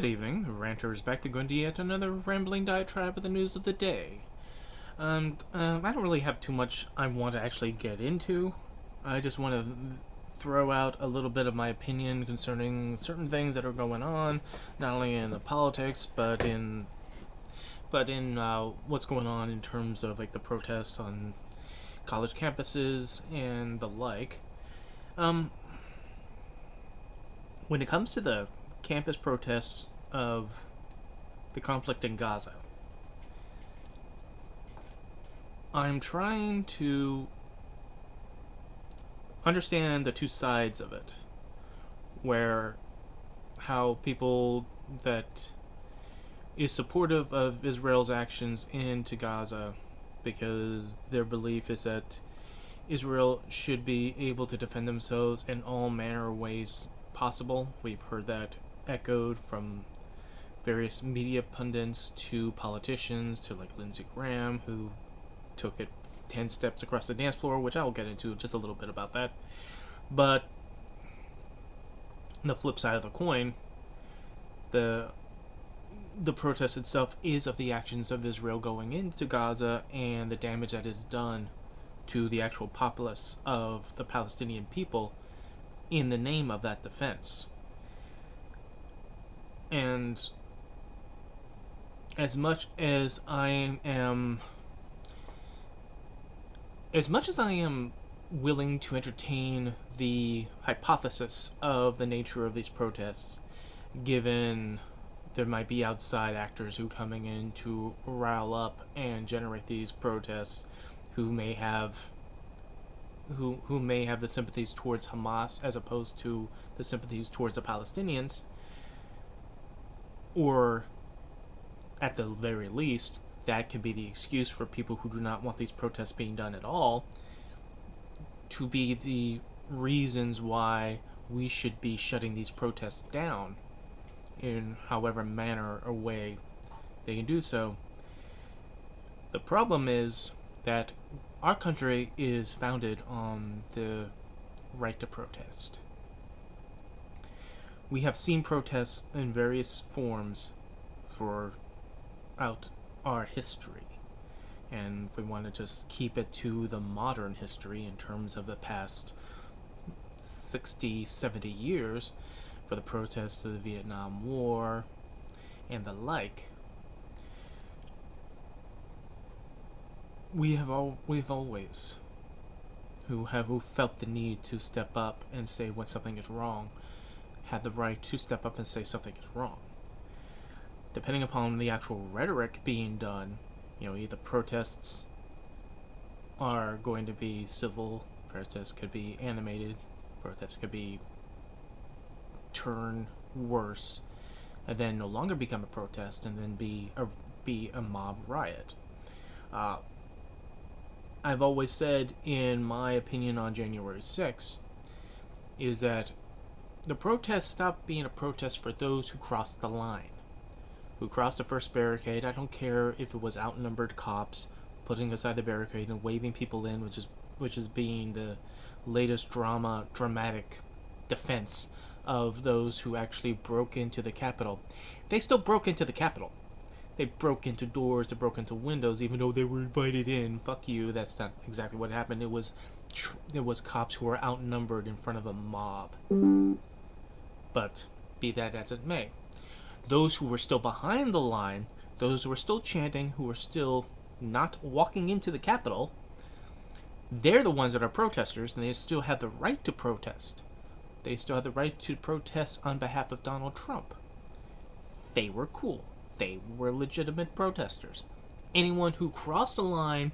Good evening. Ranter is back to go into yet another rambling diatribe of the news of the day. I don't really have too much I want to actually get into. I just want to throw out a little bit of my opinion concerning certain things that are going on, not only in the politics, but in what's going on in terms of like the protests on college campuses and the like. When it comes to the campus protests of the conflict in Gaza, I'm trying to understand the two sides of it, where how people that is supportive of Israel's actions into Gaza because their belief is that Israel should be able to defend themselves in all manner of ways possible. We've heard that echoed from various media pundits to politicians to like Lindsey Graham, who took it 10 steps across the dance floor, which I'll get into just a little bit about that. But on the flip side of the coin, the protest itself is of the actions of Israel going into Gaza and the damage that is done to the actual populace of the Palestinian people in the name of that defense. And as much as I am willing to entertain the hypothesis of the nature of these protests, given there might be outside actors who coming in to rile up and generate these protests, who may have the sympathies towards Hamas as opposed to the sympathies towards the Palestinians, or at the very least, that could be the excuse for people who do not want these protests being done at all to be the reasons why we should be shutting these protests down in however manner or way they can do so. The problem is that our country is founded on the right to protest. We have seen protests in various forms throughout our history. And if we want to just keep it to the modern history in terms of the past 60, 70 years, for the protests of the Vietnam War and the like, we've always who felt the need to step up and say when something is wrong had the right to step up and say something is wrong. Depending upon the actual rhetoric being done, either protests are going to be civil, protests could be animated, protests could be turn worse and then no longer become a protest and then be a mob riot. I've always said, in my opinion on January 6th, is that the protest stopped being a protest for those who crossed the line, who crossed the first barricade. I don't care if it was outnumbered cops putting aside the barricade and waving people in, which is being the latest dramatic defense of those who actually broke into the Capitol. They still broke into the Capitol. They broke into doors, they broke into windows, even though they were invited in. Fuck you, that's not exactly what happened. It was cops who were outnumbered in front of a mob. But be that as it may, those who were still behind the line, those who were still chanting, who were still not walking into the Capitol, they're the ones that are protesters, and they still have the right to protest. They still have the right to protest on behalf of Donald Trump. They were cool. They were legitimate protesters. Anyone who crossed the line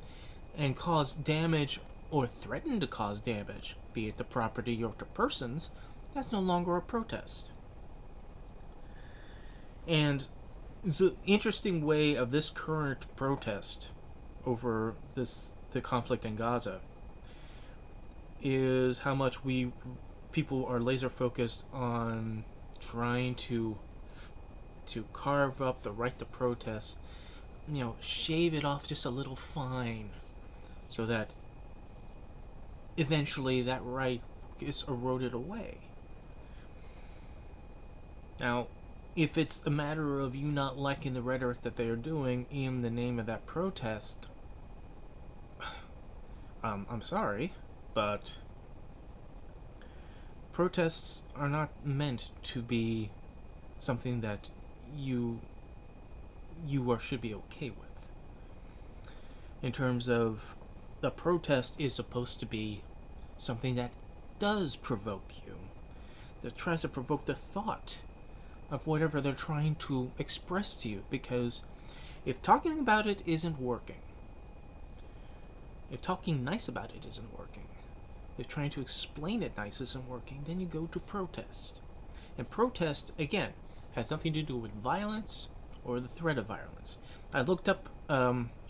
and caused damage or threatened to cause damage, be it to property or to persons, that's no longer a protest. And the interesting way of this current protest over the conflict in Gaza is how much people are laser focused on trying to carve up the right to protest, shave it off just a little fine so that eventually that right gets eroded away. Now, if it's a matter of you not liking the rhetoric that they are doing in the name of that protest, I'm sorry, but protests are not meant to be something that you or should be okay with. In terms of, the protest is supposed to be something that does provoke you, that tries to provoke the thought of whatever they're trying to express to you. Because if talking about it isn't working, if talking nice about it isn't working, if trying to explain it nice isn't working, then you go to protest. And protest, again, has nothing to do with violence or the threat of violence. I looked up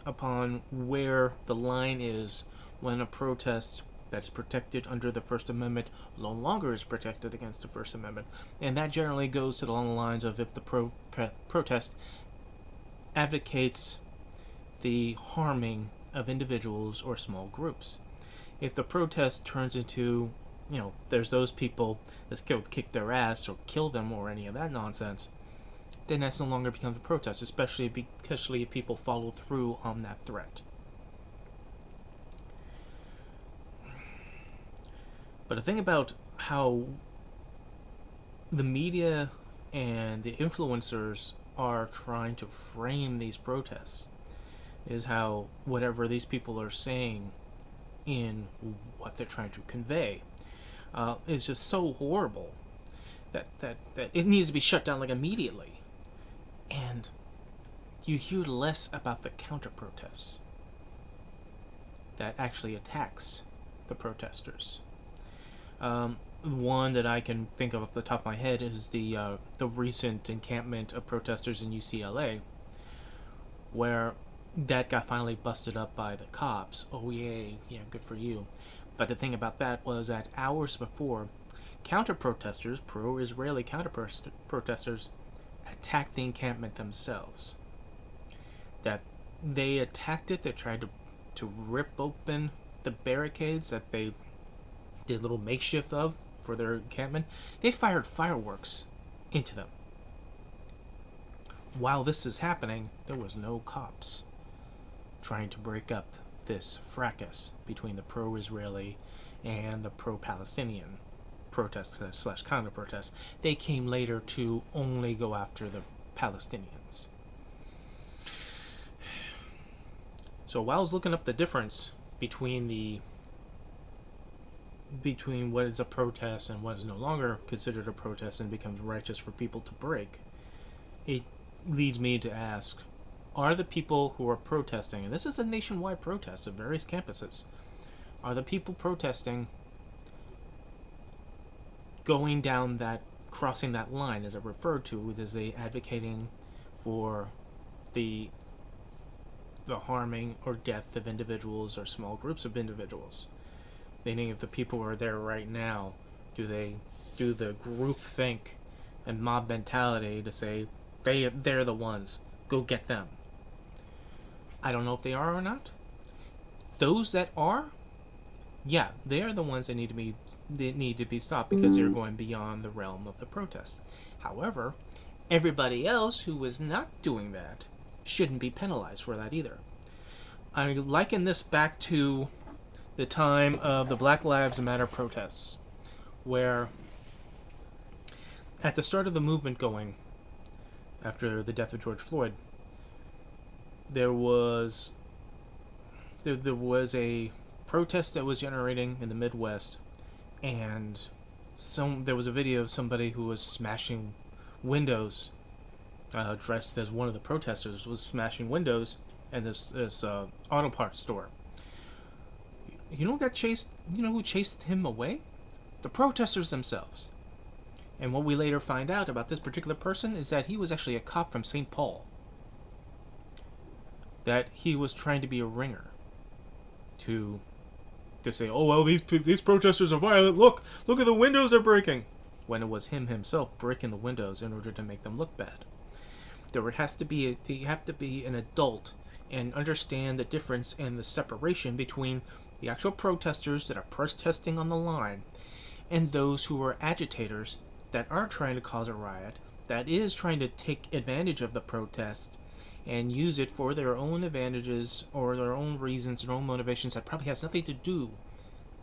upon where the line is when a protest that's protected under the First Amendment no longer is protected against the First Amendment. And that generally goes along the lines of if the protest advocates the harming of individuals or small groups. If the protest turns into, there's those people that kick their ass or kill them or any of that nonsense, then that's no longer becomes a protest, especially if people follow through on that threat. But the thing about how the media and the influencers are trying to frame these protests is how whatever these people are saying in what they're trying to convey is just so horrible that it needs to be shut down like immediately. And you hear less about the counter-protests that actually attacks the protesters. One that I can think of off the top of my head is the recent encampment of protesters in UCLA, where that got finally busted up by the cops. Oh yay, yeah, good for you. But the thing about that was that hours before, counter-protesters, pro-Israeli counter-protesters, attacked the encampment themselves. That they attacked it, they tried to rip open the barricades that they did little makeshift of for their encampment. They fired fireworks into them. While this is happening, there was no cops trying to break up this fracas between the pro-Israeli and the pro-Palestinian protests / counter-protests. They came later to only go after the Palestinians. So while I was looking up the difference between what is a protest and what is no longer considered a protest and becomes righteous for people to break, it leads me to ask, are the people who are protesting, and this is a nationwide protest at various campuses, are the people protesting going down crossing that line, as I referred to, as they advocating for the harming or death of individuals or small groups of individuals? Meaning, if the people who are there right now, do they do the group think and mob mentality to say they're the ones, go get them? I don't know if they are or not. Those that are, yeah, they are the ones that need to be stopped because they're going beyond the realm of the protest. However, everybody else who is not doing that shouldn't be penalized for that either. I liken this back to the time of the Black Lives Matter protests, where at the start of the movement going, after the death of George Floyd, there was a protest that was generating in the Midwest, and there was a video of somebody who was smashing windows, dressed as one of the protesters, was smashing windows in this auto parts store. You know who chased him away? The protesters themselves. And what we later find out about this particular person is that he was actually a cop from St. Paul. That he was trying to be a ringer. To say, oh well, these protesters are violent. Look at the windows they're breaking. When it was him himself breaking the windows in order to make them look bad. You have to be an adult and understand the difference and the separation between the actual protesters that are protesting on the line and those who are agitators that are trying to cause a riot that is trying to take advantage of the protest and use it for their own advantages or their own reasons, their own motivations that probably has nothing to do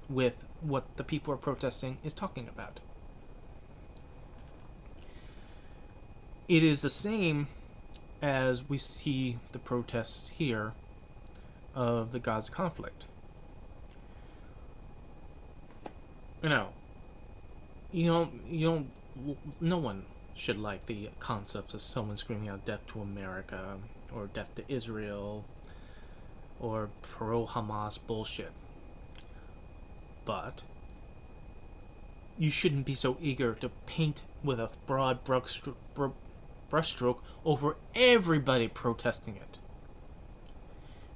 with what the people are protesting is talking about. It is the same as we see the protests here of the Gaza conflict. No one should like the concept of someone screaming out death to America or death to Israel or pro-Hamas bullshit. But you shouldn't be so eager to paint with a broad brushstroke over everybody protesting it.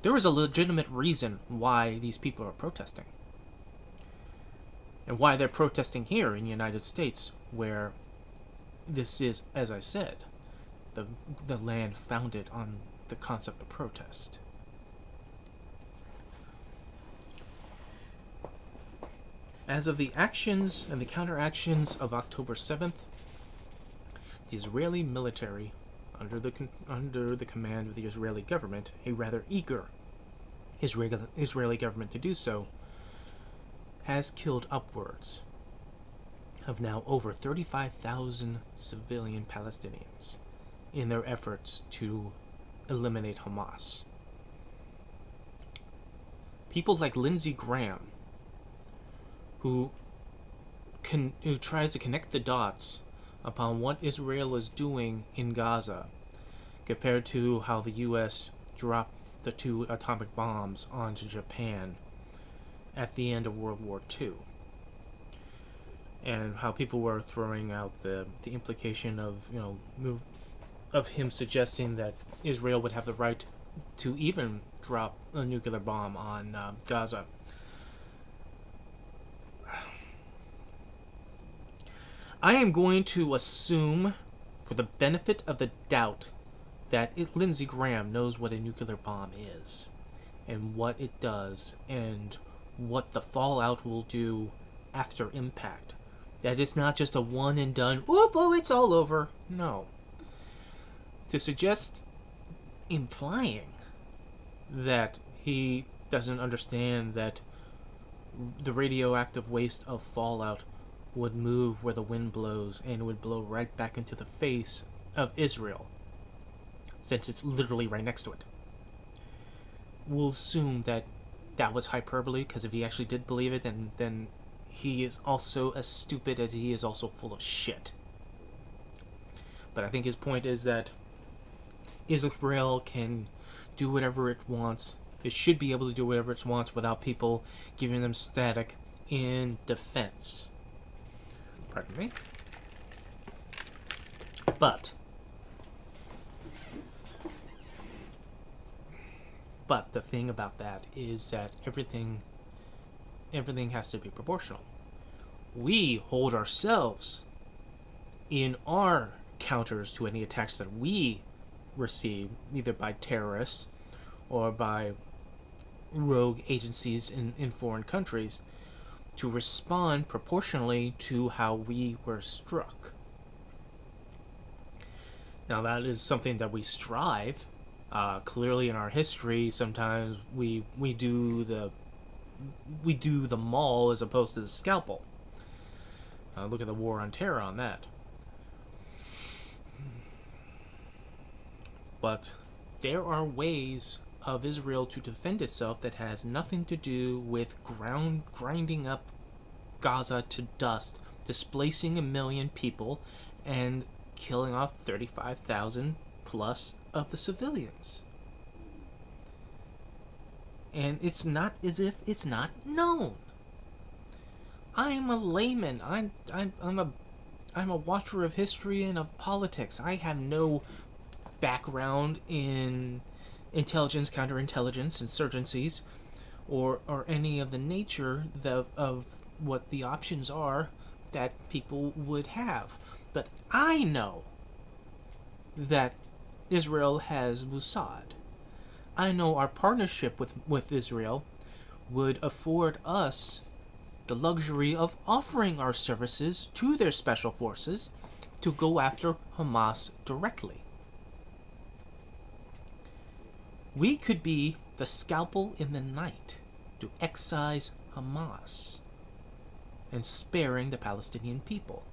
There is a legitimate reason why these people are protesting. And why they're protesting here in the United States, where this is, as I said, the land founded on the concept of protest. As of the actions and the counteractions of October 7th, the Israeli military, under the command of the Israeli government, a rather eager Israeli government to do so, has killed upwards of now over 35,000 civilian Palestinians in their efforts to eliminate Hamas. People like Lindsey Graham, who tries to connect the dots upon what Israel is doing in Gaza compared to how the U.S. dropped the 2 atomic bombs onto Japan at the end of World War II, and how people were throwing out the implication of him suggesting that Israel would have the right to even drop a nuclear bomb on Gaza. I am going to assume, for the benefit of the doubt, that Lindsey Graham knows what a nuclear bomb is, and what it does, and what the fallout will do after impact. That it's not just a one and done, whoop, oh, it's all over. No. To suggest, implying that he doesn't understand that the radioactive waste of fallout would move where the wind blows and would blow right back into the face of Israel, since it's literally right next to it. We'll assume that that was hyperbole, because if he actually did believe it, then he is also as stupid as he is also full of shit. But I think his point is that Israel can do whatever it wants. It should be able to do whatever it wants without people giving them static in defense. Pardon me. But the thing about that is that everything has to be proportional. We hold ourselves in our counters to any attacks that we receive, either by terrorists or by rogue agencies in foreign countries, to respond proportionally to how we were struck. Now that is something that we strive. Clearly in our history, sometimes we do the maul as opposed to the scalpel. Look at the war on terror on that. But there are ways of Israel to defend itself that has nothing to do with grinding up Gaza to dust, displacing 1 million people, and killing off 35,000 plus of the civilians. And it's not as if it's not known. I'm a layman. I'm a watcher of history and of politics. I have no background in intelligence, counterintelligence, insurgencies, or any of the nature of what the options are that people would have. But I know that Israel has Mossad. I know our partnership with Israel would afford us the luxury of offering our services to their special forces to go after Hamas directly. We could be the scalpel in the night to excise Hamas and sparing the Palestinian people.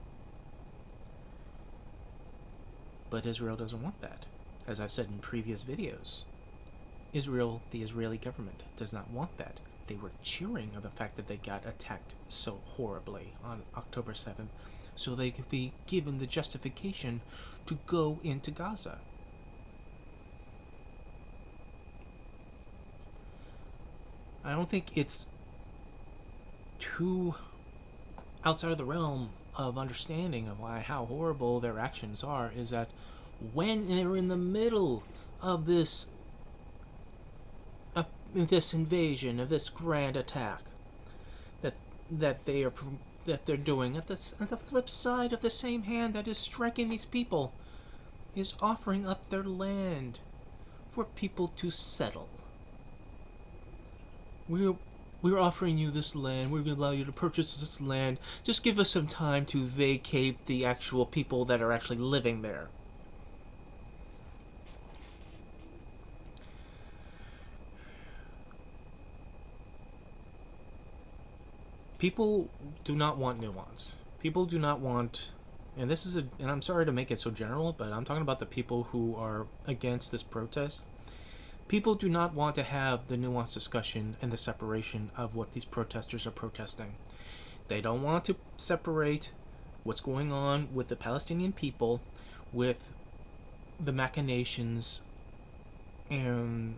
But Israel doesn't want that. As I've said in previous videos, Israel, the Israeli government, does not want that. They were cheering of the fact that they got attacked so horribly on October 7th, so they could be given the justification to go into Gaza. I don't think it's too outside of the realm of understanding of how horrible their actions are, is that when they're in the middle of this invasion, of this grand attack that they're doing, at the flip side of the same hand that is striking these people is offering up their land for people to settle. We're offering you this land. We're going to allow you to purchase this land. Just give us some time to vacate the actual people that are actually living there. People do not want nuance. People do not want, and I'm sorry to make it so general, but I'm talking about the people who are against this protest. People do not want to have the nuanced discussion and the separation of what these protesters are protesting. They don't want to separate what's going on with the Palestinian people with the machinations and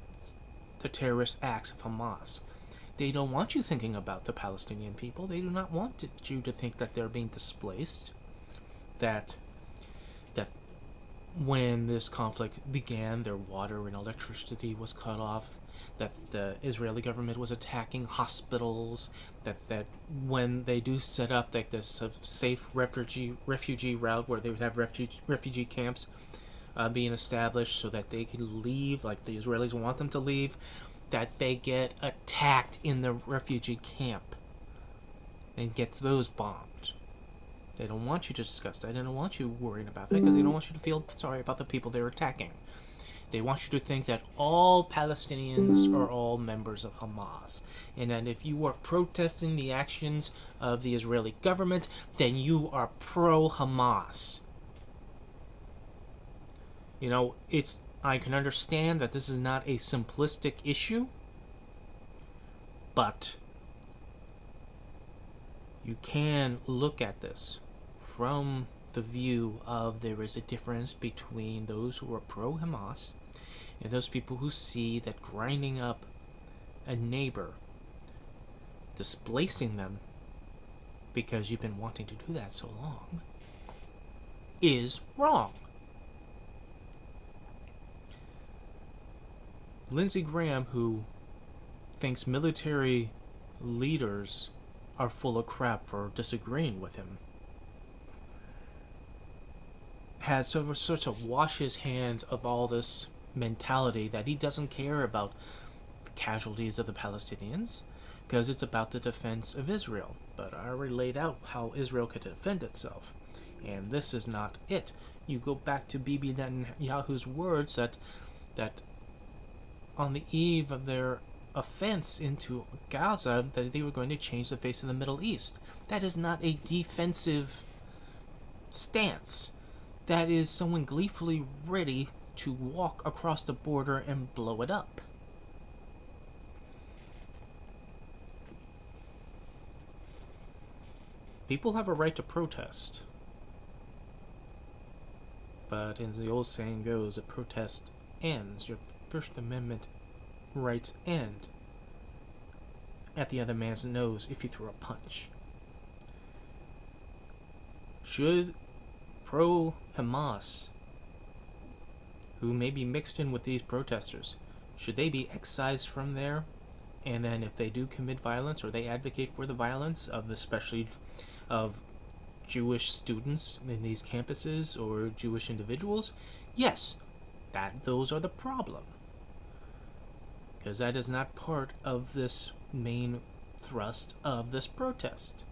the terrorist acts of Hamas. They don't want you thinking about the Palestinian people. They do not want you to think that they're being displaced, that when this conflict began, their water and electricity was cut off, that the Israeli government was attacking hospitals, that when they do set up like this safe refugee route where they would have refugee camps being established so that they could leave, like the Israelis want them to leave, that they get attacked in the refugee camp and get those bombed. They don't want you to discuss that. They don't want you worrying about that because they don't want you to feel sorry about the people they're attacking. They want you to think that all Palestinians are all members of Hamas. And that if you are protesting the actions of the Israeli government, then you are pro-Hamas. You know, I can understand that this is not a simplistic issue, but you can look at this from the view of there is a difference between those who are pro-Hamas and those people who see that grinding up a neighbor, displacing them because you've been wanting to do that so long, is wrong. Lindsey Graham, who thinks military leaders are full of crap for disagreeing with him, has sort of washed his hands of all this mentality that he doesn't care about the casualties of the Palestinians because it's about the defense of Israel. But I already laid out how Israel could defend itself, and this is not it. You go back to Bibi Netanyahu's words that on the eve of their offense into Gaza, that they were going to change the face of the Middle East. That is not a defensive stance. That is someone gleefully ready to walk across the border and blow it up. People have a right to protest. But as the old saying goes, a protest ends. Your First Amendment rights end at the other man's nose if you throw a punch. Should pro-Hamas, who may be mixed in with these protesters, should they be excised from there? And then if they do commit violence or they advocate for the violence of especially of Jewish students in these campuses or Jewish individuals, yes, those are the problem. Because that is not part of this main thrust of this protest.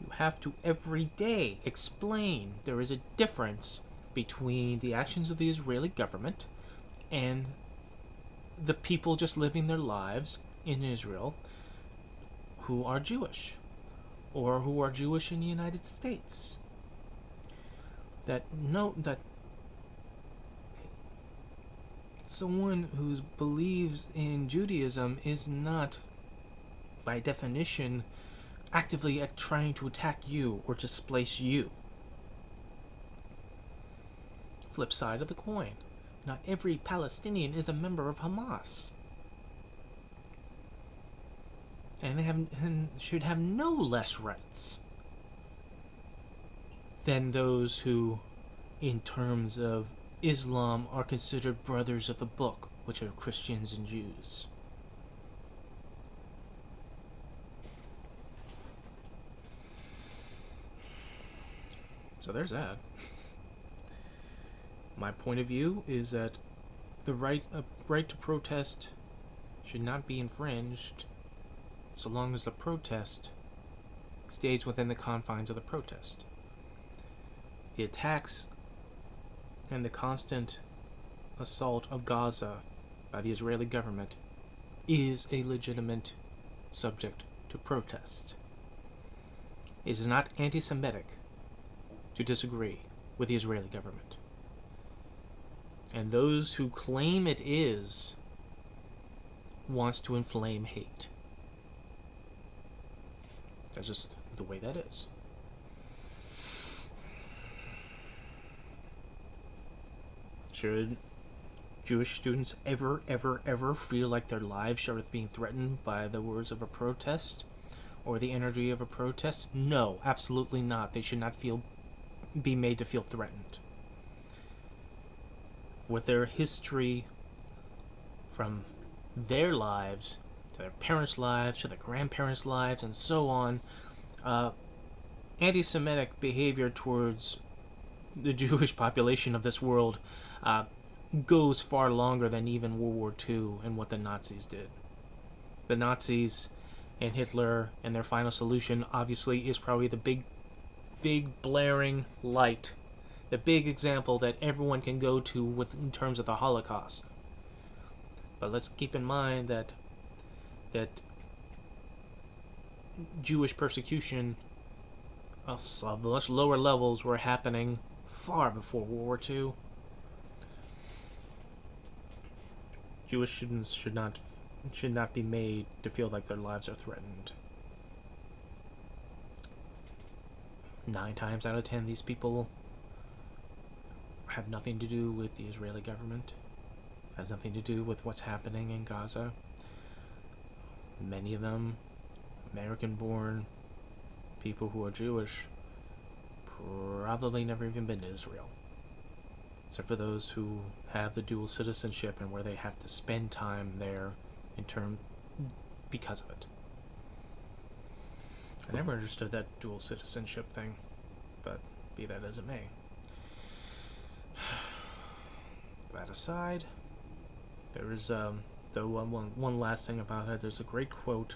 You have to every day explain there is a difference between the actions of the Israeli government and the people just living their lives in Israel who are Jewish or who are Jewish in the United States. That someone who believes in Judaism is not, by definition, actively trying to attack you or displace you. Flip side of the coin. Not every Palestinian is a member of Hamas. And they should have no less rights than those who, in terms of Islam, are considered brothers of the book, which are Christians and Jews. So there's that. My point of view is that the right to protest should not be infringed so long as the protest stays within the confines of the protest. The attacks and the constant assault of Gaza by the Israeli government is a legitimate subject to protest. It is not anti-Semitic to disagree with the Israeli government. And those who claim it is wants to inflame hate. That's just the way that is. Should Jewish students ever feel like their lives are being threatened by the words of a protest or the energy of a protest? No, absolutely not. They should not be made to feel threatened. With their history from their lives to their parents' lives to their grandparents' lives and so on, anti-Semitic behavior towards the Jewish population of this world goes far longer than even World War II and what the Nazis did. The Nazis and Hitler and their final solution obviously is probably the big blaring light, the big example that everyone can go to in terms of the Holocaust. But let's keep in mind that Jewish persecution of much lower levels were happening far before World War II. Jewish students should not be made to feel like their lives are threatened. 9 times out of 10, these people have nothing to do with the Israeli government. Has nothing to do with what's happening in Gaza. Many of them, American-born people who are Jewish, probably never even been to Israel. Except for those who have the dual citizenship and where they have to spend time there because of it. I never understood that dual citizenship thing, but be that as it may. That aside, there is one last thing about it. There's a great quote.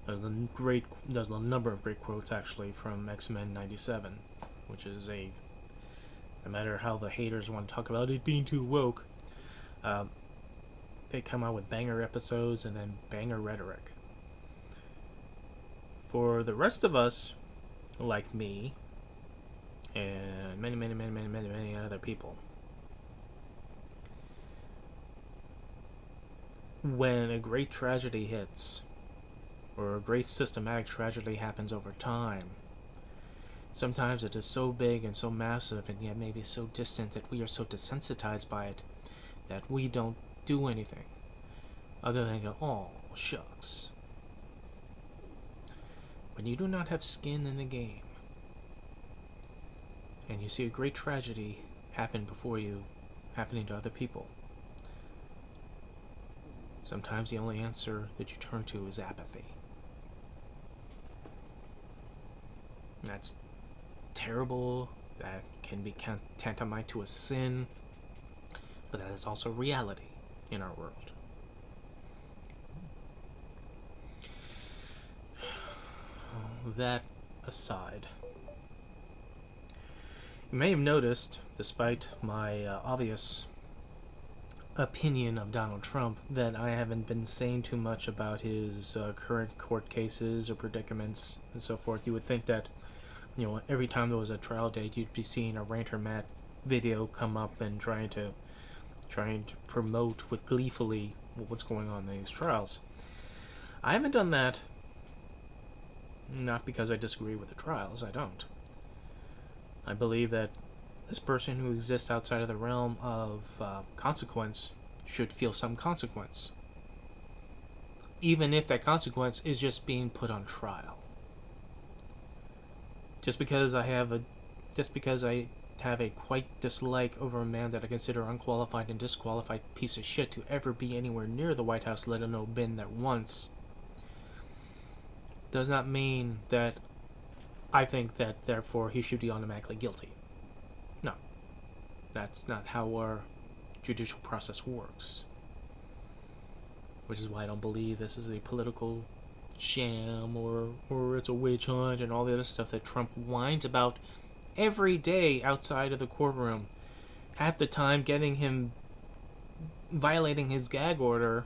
There's a number of great quotes actually from X-Men '97, which is no matter how the haters want to talk about it being too woke, they come out with banger episodes and then banger rhetoric. For the rest of us, like me, and many other people, when a great tragedy hits, or a great systematic tragedy happens over time, sometimes it is so big and so massive and yet maybe so distant that we are so desensitized by it that we don't do anything other than go, oh, shucks. When you do not have skin in the game, and you see a great tragedy happen before you, happening to other people, sometimes the only answer that you turn to is apathy. That's terrible. That can be tantamount to a sin, but that is also reality in our world. That aside. You may have noticed, despite my obvious opinion of Donald Trump, that I haven't been saying too much about his current court cases or predicaments and so forth. You would think that, every time there was a trial date, you'd be seeing a Ranter Matt video come up and trying to promote with gleefully what's going on in these trials. I haven't done that, not because I disagree with the trials. I don't. I believe that this person who exists outside of the realm of consequence should feel some consequence, even if that consequence is just being put on trial. Just because I have a quite dislike over a man that I consider unqualified and disqualified piece of shit to ever be anywhere near the White House, let alone been there once, does not mean that I think that therefore he should be automatically guilty. No. That's not how our judicial process works. Which is why I don't believe this is a political sham or it's a witch hunt and all the other stuff that Trump whines about every day outside of the courtroom. Half the time getting him violating his gag order,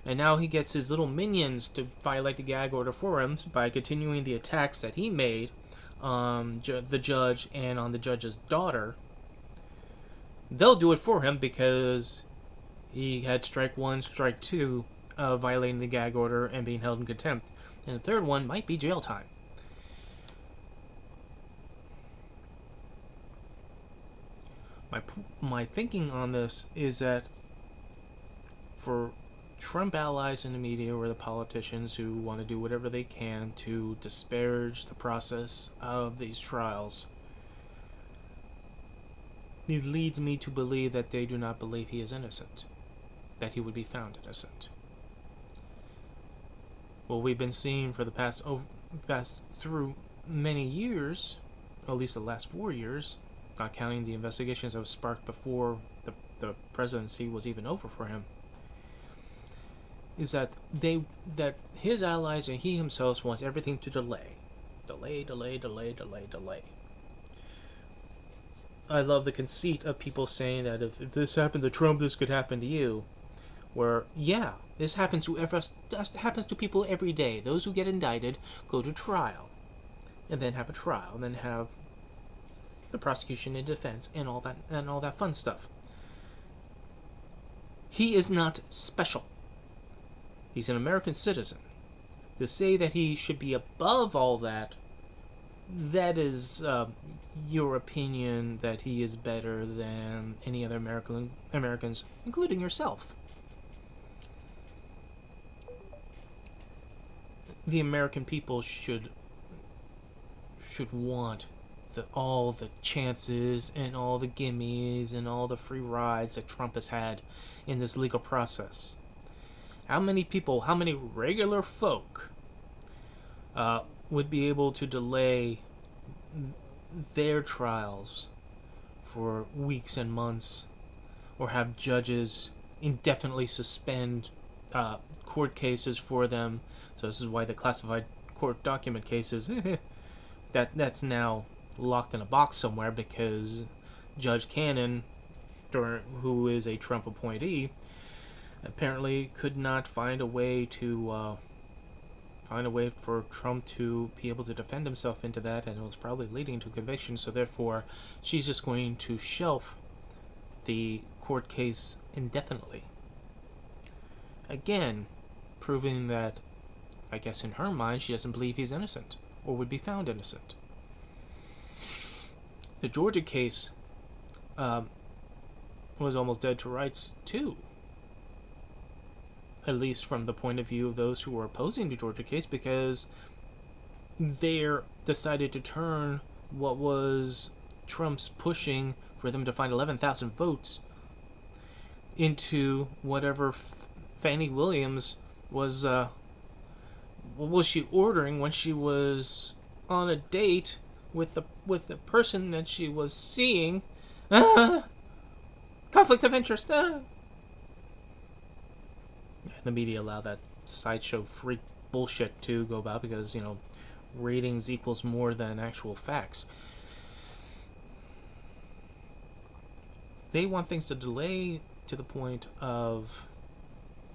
and now he gets his little minions to violate the gag order for him by continuing the attacks that he made on the judge and on the judge's daughter. They'll do it for him because he had strike one, strike two of violating the gag order and being held in contempt. And the third one might be jail time. My thinking on this is that for Trump allies in the media or the politicians who want to do whatever they can to disparage the process of these trials, it leads me to believe that they do not believe he is innocent, that he would be found innocent. What we've been seeing for the past through many years, at least the last 4 years, not counting the investigations that were sparked before the presidency was even over for him, is that his allies and he himself wants everything to delay. I love the conceit of people saying that if this happened to Trump, this could happen to you. Where, yeah, this happens to people every day. Those who get indicted go to trial, and then have a trial, and then have the prosecution and defense and all that fun stuff. He is not special. He's an American citizen. To say that he should be above all that, that is your opinion that he is better than any other Americans, including yourself. The American people should want all the chances and all the gimmies and all the free rides that Trump has had in this legal process. How many people, how many regular folk would be able to delay their trials for weeks and months, or have judges indefinitely suspend court cases for them? So this is why the classified court document cases that's now locked in a box somewhere, because Judge Cannon, who is a Trump appointee, apparently could not find a way for Trump to be able to defend himself into that, and it was probably leading to conviction. So therefore, she's just going to shelf the court case indefinitely. Again, proving that, I guess in her mind, she doesn't believe he's innocent or would be found innocent. The Georgia case was almost dead to rights too, at least from the point of view of those who were opposing the Georgia case, because they decided to turn what was Trump's pushing for them to find 11,000 votes into whatever Fannie Williams was what was she ordering when she was on a date with the person that she was seeing. Conflict of interest. The media allowed that sideshow freak bullshit to go about because, ratings equals more than actual facts. They want things to delay to the point of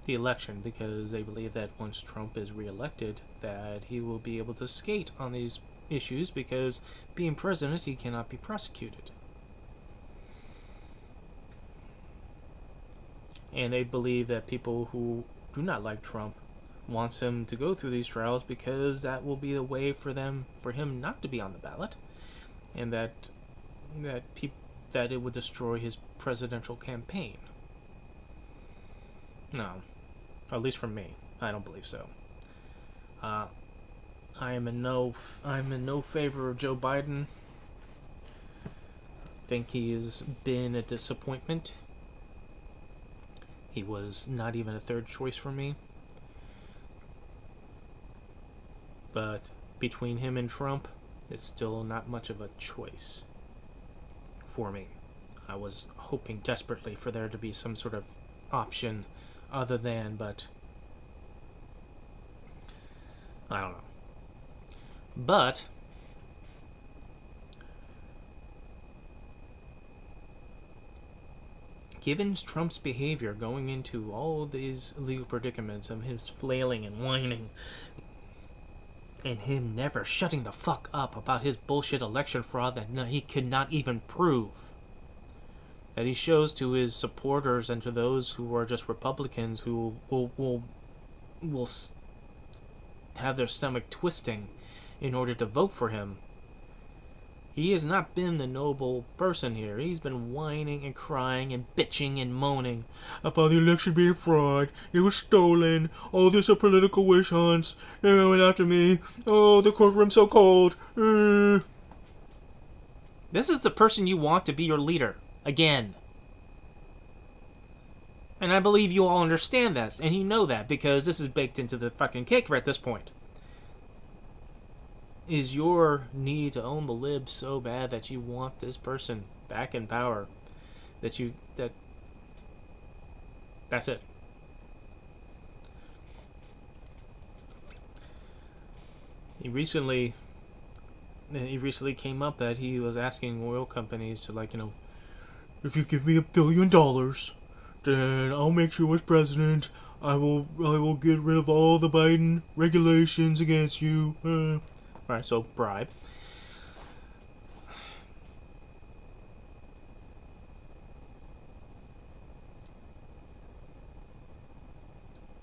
the election because they believe that once Trump is reelected, that he will be able to skate on these issues because being president, he cannot be prosecuted. And they believe that people who do not like Trump wants him to go through these trials because that will be a way for him not to be on the ballot, and that it would destroy his presidential campaign. No, at least for me, I don't believe so. I'm in no favor of Joe Biden. I think he has been a disappointment. He was not even a third choice for me. But between him and Trump, it's still not much of a choice for me. I was hoping desperately for there to be some sort of option other than, but I don't know. But given Trump's behavior going into all these legal predicaments of his flailing and whining, and him never shutting the fuck up about his bullshit election fraud that he could not even prove, that he shows to his supporters and to those who are just Republicans who will have their stomach twisting in order to vote for him. He has not been the noble person here. He's been whining and crying and bitching and moaning about the election being fraud. It was stolen. Oh, this are political witch hunts. They went after me. Oh, the courtroom's so cold. This is the person you want to be your leader. Again. And I believe you all understand this. And you know that because this is baked into the fucking cake right at this point. Is your need to own the libs so bad that you want this person back in power? That's it. He recently came up that he was asking oil companies to, if you give me $1 billion, then I'll make sure as president I will get rid of all the Biden regulations against you. Right, so bribe.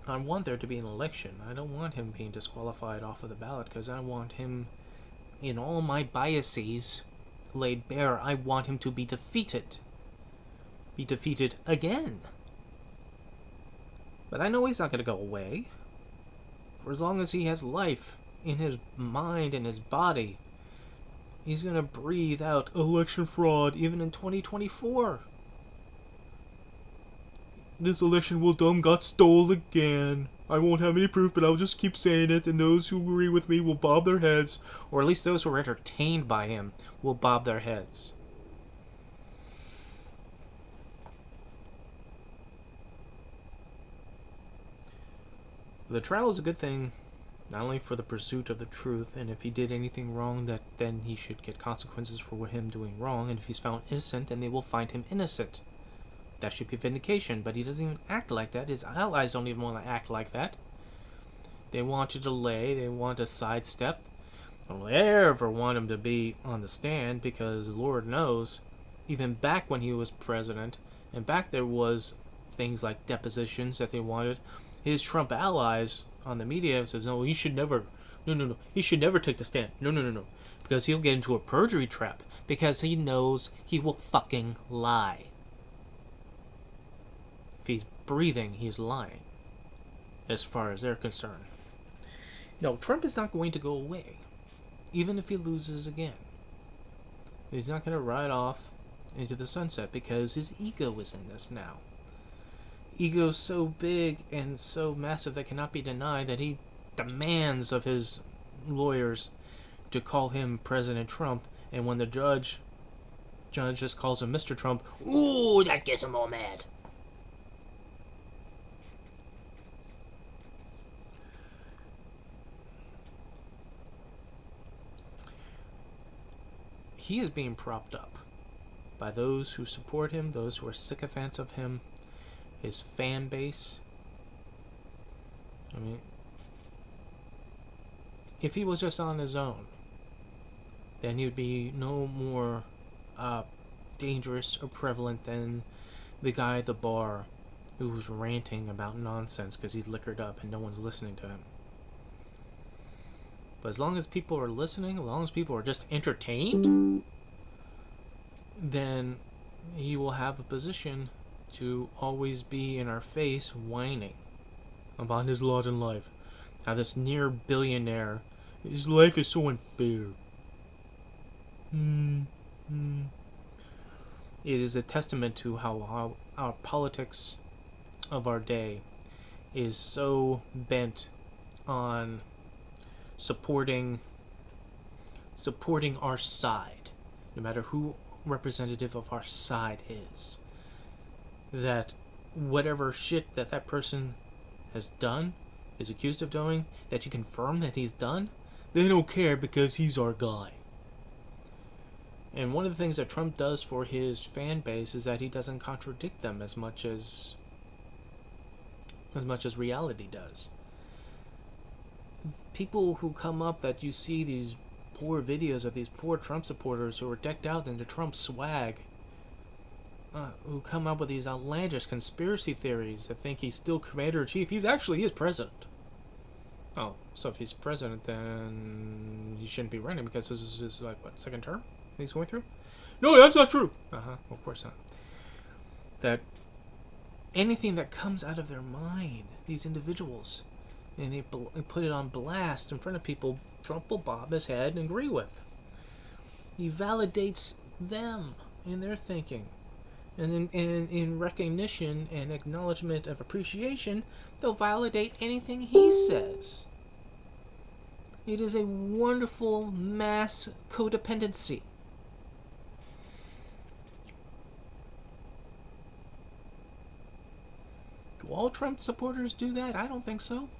I want there to be an election. I don't want him being disqualified off of the ballot because I want him, in all my biases laid bare, I want him to be defeated. Be defeated again. But I know he's not going to go away. For as long as he has life in his mind and his body, he's going to breathe out election fraud even in 2024. This election got stole again. I won't have any proof, but I'll just keep saying it, and those who agree with me will bob their heads. Or at least those who are entertained by him will bob their heads. The trial is a good thing, not only for the pursuit of the truth, and if he did anything wrong, then he should get consequences for him doing wrong, and if he's found innocent, then they will find him innocent. That should be vindication, but he doesn't even act like that. His allies don't even want to act like that. They want to delay, they want to sidestep. They don't ever want him to be on the stand, because Lord knows, even back when he was president, and back there was things like depositions that they wanted, his Trump allies on the media says, no, he should never take the stand. No. Because he'll get into a perjury trap. Because he knows he will fucking lie. If he's breathing, he's lying. As far as they're concerned. No, Trump is not going to go away. Even if he loses again. He's not going to ride off into the sunset because his ego is in this now. Ego's so big and so massive that cannot be denied that he demands of his lawyers to call him President Trump, and when the judge just calls him Mr. Trump, ooh, that gets him all mad. he is being propped up by those who support him, those who are sycophants of him, his fan base. I mean, if he was just on his own, then he would be no more dangerous or prevalent than the guy at the bar who's ranting about nonsense because he's liquored up and no one's listening to him. But as long as people are listening, as long as people are just entertained, then he will have a position to always be in our face whining about his lot in life. How this near billionaire, his life is so unfair. It is a testament to how our politics of our day is so bent on supporting our side, no matter who representative of our side is, that whatever shit that person has done, is accused of doing, that you confirm that he's done, they don't care because he's our guy. And one of the things that Trump does for his fan base is that he doesn't contradict them as much as reality does. People who come up that you see these poor videos of these poor Trump supporters who are decked out in the Trump swag, who come up with these outlandish conspiracy theories that think he's still commander-in-chief. He is president. Oh, so if he's president, then he shouldn't be running because this is his, second term he's going through? No, that's not true. Of course not. That anything that comes out of their mind, these individuals, and they put it on blast in front of people, Trump will bob his head and agree with. He validates them in their thinking. And in recognition and acknowledgement of appreciation, they'll validate anything he says. It is a wonderful mass codependency. Do all Trump supporters do that? I don't think so.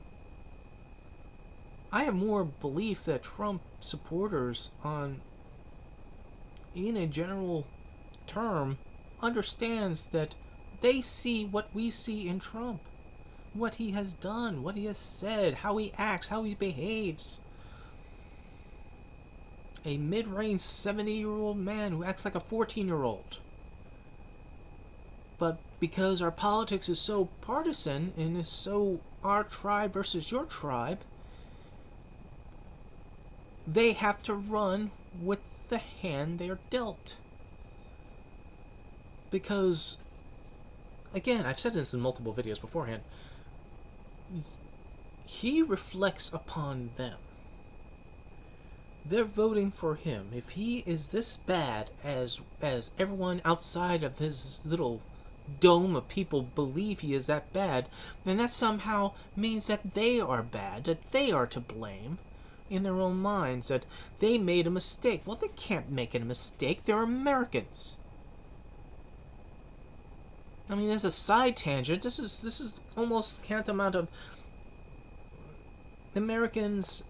I have more belief that Trump supporters, in a general term, understands that they see what we see in Trump. What he has done, what he has said, how he acts, how he behaves. A mid-range 70-year-old man who acts like a 14-year-old. But because our politics is so partisan and is so our tribe versus your tribe, they have to run with the hand they are dealt. Because, again, I've said this in multiple videos beforehand, he reflects upon them. They're voting for him. If he is this bad as everyone outside of his little dome of people believe he is that bad, then that somehow means that they are bad, that they are to blame in their own minds, that they made a mistake. Well, they can't make a mistake. They're Americans. I mean, there's a side tangent. This is almost tantamount of Americans,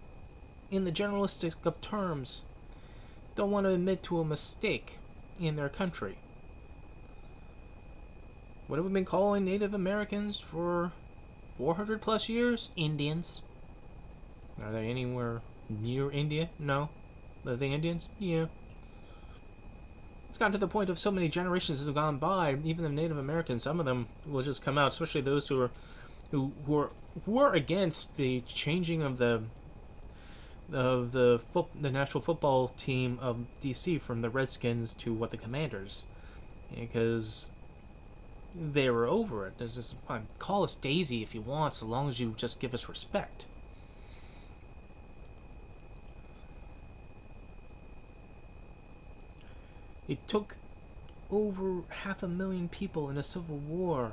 in the generalistic of terms, don't want to admit to a mistake in their country. What have we been calling Native Americans for 400 plus years? Indians. Are they anywhere near India? No. Are they Indians? Yeah. It's gotten to the point of so many generations have gone by, even the Native Americans, some of them will just come out, especially those who are against the changing of the national football team of DC from the Redskins to the Commanders, because they were over it. There's just fine. Call us Daisy if you want, so long as you just give us respect. It took over 500,000 people in a civil war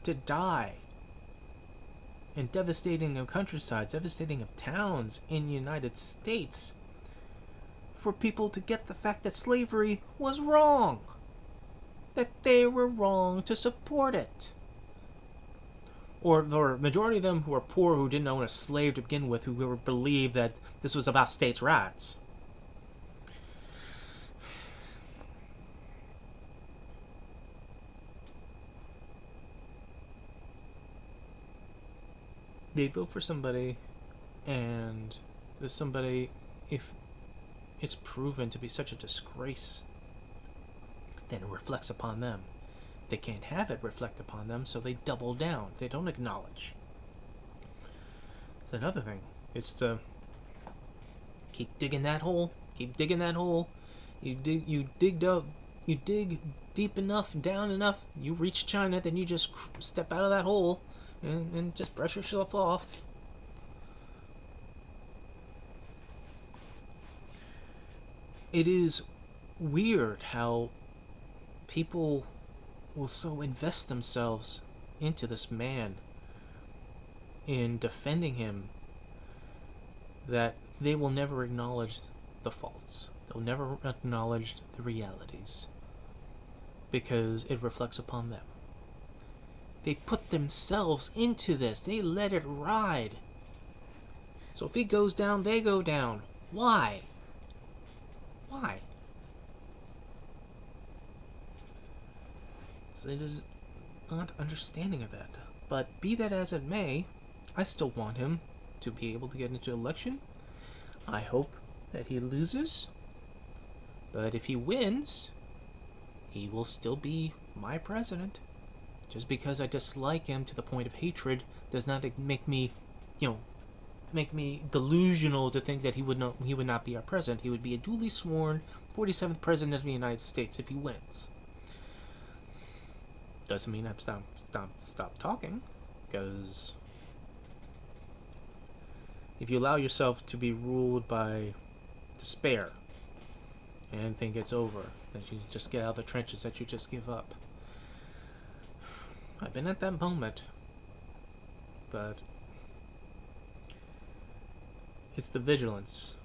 to die, and devastating of countrysides, devastating of towns in the United States, for people to get the fact that slavery was wrong, that they were wrong to support it. Or the majority of them who were poor, who didn't own a slave to begin with, who believed that this was about states' rights. they vote for somebody, and there's somebody, if it's proven to be such a disgrace, then it reflects upon them. They can't have it reflect upon them, so they double down. They don't acknowledge. It's another thing. It's to keep digging that hole. Keep digging that hole. You dig deep enough, down enough. You reach China, then you just step out of that hole and just brush yourself off. It is weird how people will so invest themselves into this man, in defending him, that they will never acknowledge the faults. They'll never acknowledge the realities, because it reflects upon them. They put themselves into this. They let it ride. So if he goes down, they go down. Why? Why? It is not understanding of that. But be that as it may, I still want him to be able to get into election. I hope that he loses. But if he wins, he will still be my president. Just because I dislike him to the point of hatred does not make me, make me delusional to think that he would not be our president. He would be a duly sworn 47th president of the United States if he wins. Doesn't mean I've stop talking, because if you allow yourself to be ruled by despair and think it's over, that you just get out of the trenches, that you just give up. I've been at that moment, but it's the vigilance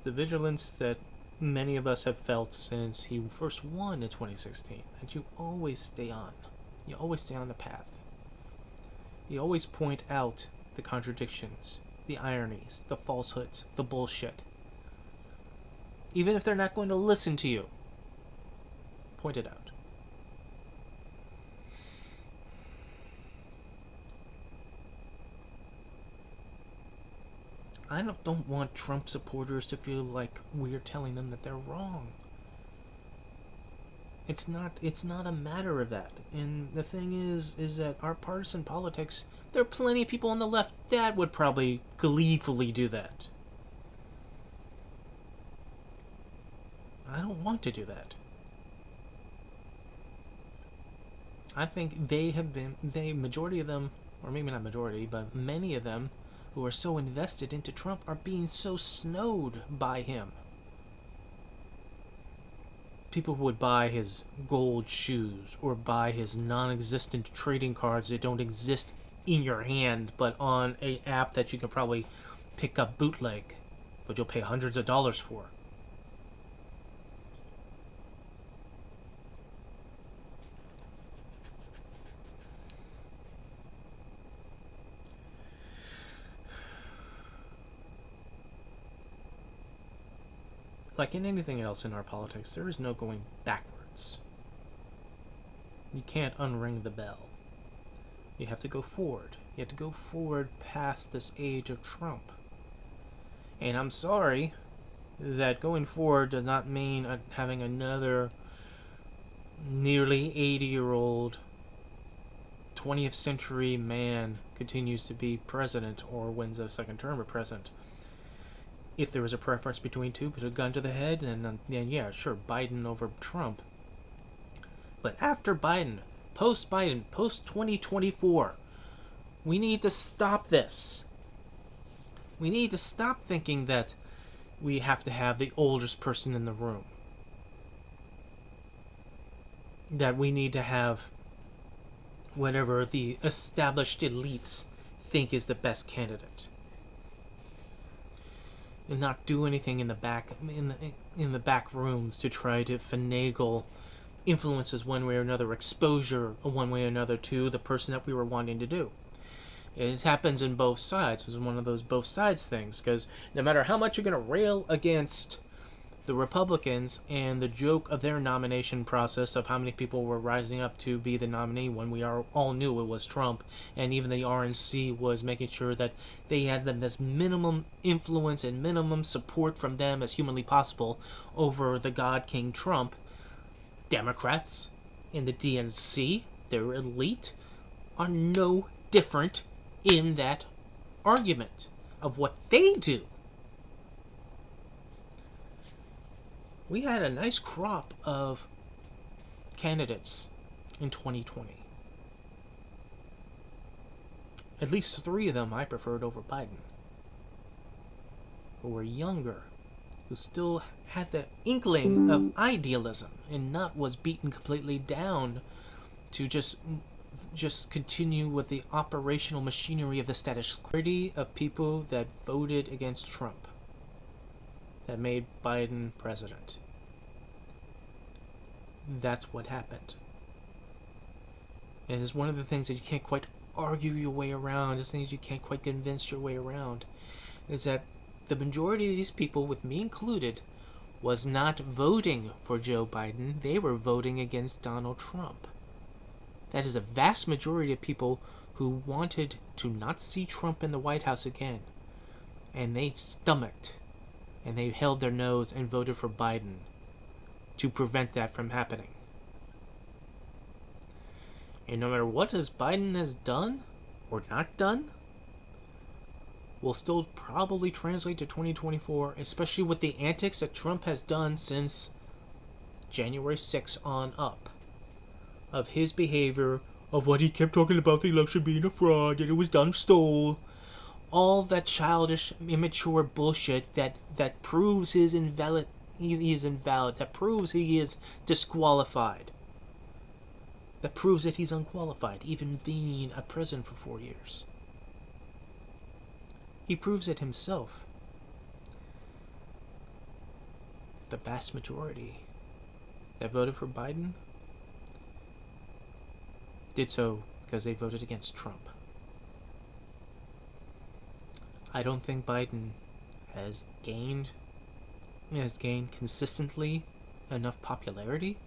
that many of us have felt since he first won in 2016, that you always stay on. You always stay on the path. You always point out the contradictions, the ironies, the falsehoods, the bullshit. Even if they're not going to listen to you, point it out. I don't want Trump supporters to feel like we're telling them that they're wrong. It's not a matter of that. And the thing is that our partisan politics, there are plenty of people on the left that would probably gleefully do that. I don't want to do that. I think majority of them, or maybe not majority, but many of them who are so invested into Trump are being so snowed by him. People who would buy his gold shoes or buy his non-existent trading cards that don't exist in your hand but on an app that you can probably pick up bootleg, but you'll pay hundreds of dollars for. Like in anything else in our politics, there is no going backwards. You can't unring the bell. You have to go forward. You have to go forward past this age of Trump. And I'm sorry that going forward does not mean having another nearly 80-year-old 20th century man continues to be president or wins a second term of president. If there was a preference between two, put a gun to the head, then yeah, sure, Biden over Trump. But after Biden, post-Biden, post-2024, we need to stop this. We need to stop thinking that we have to have the oldest person in the room. That we need to have whatever the established elites think is the best candidate. And not do anything in the back rooms to try to finagle influences one way or another, exposure one way or another to the person that we were wanting to do. It happens in both sides. It's one of those both sides things, because no matter how much you're going to rail against the Republicans and the joke of their nomination process of how many people were rising up to be the nominee when we all knew it was Trump, and even the RNC was making sure that they had them as minimum influence and minimum support from them as humanly possible over the God King Trump. Democrats in the DNC, their elite, are no different in that argument of what they do. We had a nice crop of candidates in 2020. At least 3 of them I preferred over Biden, who were younger, who still had the inkling of idealism and not was beaten completely down to just continue with the operational machinery of the status quo of people that voted against Trump, that made Biden president. That's what happened. And it's one of the things that you can't quite argue your way around, it's things you can't quite convince your way around, is that the majority of these people, with me included, was not voting for Joe Biden. They were voting against Donald Trump. That is a vast majority of people who wanted to not see Trump in the White House again. And they stomached, and they held their nose and voted for Biden to prevent that from happening. And no matter what Biden has done or not done, will still probably translate to 2024, especially with the antics that Trump has done since January 6th on up. Of his behavior, of what he kept talking about the election being a fraud, that it was done stole. All that childish, immature bullshit that proves he is invalid, that proves he is disqualified. That proves that he's unqualified, even being a president for 4 years. He proves it himself. The vast majority that voted for Biden did so because they voted against Trump. I don't think Biden has gained consistently enough popularity,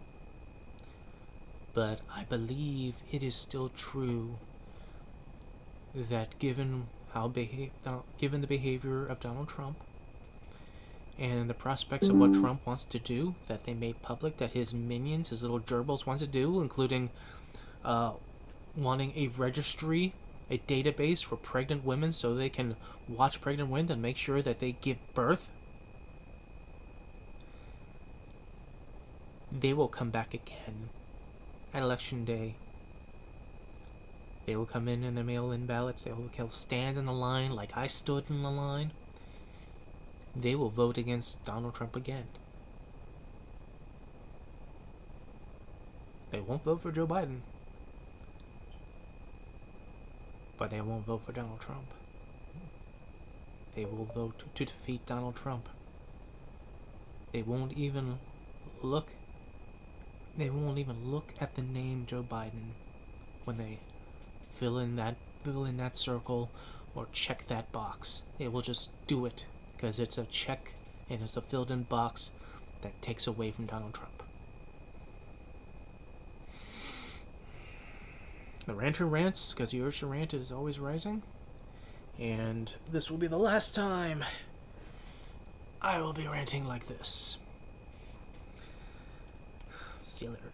but I believe it is still true that given the behavior of Donald Trump and the prospects of what Trump wants to do, that they made public, that his minions, his little gerbils, want to do, including wanting a registry, a database for pregnant women so they can watch pregnant women and make sure that they give birth, they will come back again at Election Day. They will come in their mail-in ballots. They will stand in the line like I stood in the line. They will vote against Donald Trump again. They won't vote for Joe Biden, but they won't vote for Donald Trump. They will vote to defeat Donald Trump. They won't even look at the name Joe Biden when they fill in that circle or check that box. They will just do it because it's a check and it's a filled in box that takes away from Donald Trump. The Ranter rants, because the urge to rant is always rising, and this will be the last time I will be ranting like this. See you later.